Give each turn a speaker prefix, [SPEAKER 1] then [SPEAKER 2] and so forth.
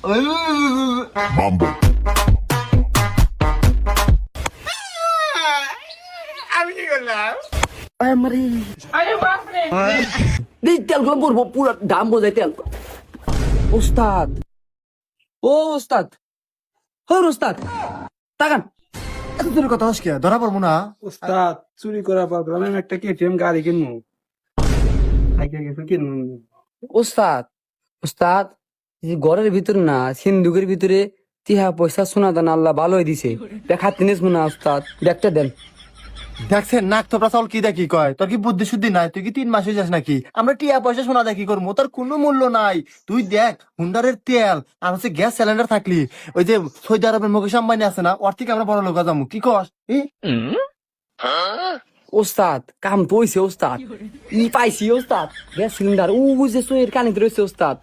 [SPEAKER 1] Mambo.
[SPEAKER 2] আমি কি করলাম?
[SPEAKER 3] আমারে
[SPEAKER 2] আরে বাপরে!
[SPEAKER 3] এই তেলগুলো পড়বো পুরো দাম বোঝাই তেল। ওস্তাদ, ও ওস্তাদ, ওস্তাদ তাকান।
[SPEAKER 4] এত দূরের কথা হস কে ধরা পড়বো না।
[SPEAKER 5] উস্তাদ চুরি করা পারলাম আমি একটা কেটিএম গাড়ি কিনবো আগে কিছু কিনবো
[SPEAKER 3] ওস্তাদ, ওস্তাদ এই যে ঘরের ভিতরে না সিন্ধুকের ভিতরে তিহা পয়সা সোনা দান আল্লাহ ভালোই দিছে। দেখা তিনিস মনে ওস্তাদ দেখতে দেন।
[SPEAKER 4] দেখছেন নাক তোপরা চাউল কি দেখি কয়, তোর কি বুদ্ধি শুদ্ধি নাই? তুই কি 3 মাস হয়ে যাস নাকি? আমরা টিয়া পয়সা শোনা দেখি করবো, তার কোনো মূল্য নাই। তুই দেখ হুন্ডারের তেল আর হচ্ছে গ্যাস সিলিন্ডার থাকলি, ওই যে সৌদি আরবের মুকেশ আম্বানি আছে না, ওর থেকে আমরা বড় লোক যাবো। কি কস?
[SPEAKER 3] ওস্তাদ কাম তো হইছে ওস্তাদ, ই পাইছি ওস্তাদ গ্যাস সিলিন্ডার ও যে সোয়ের কানিতে রয়েছে ওস্তাদ।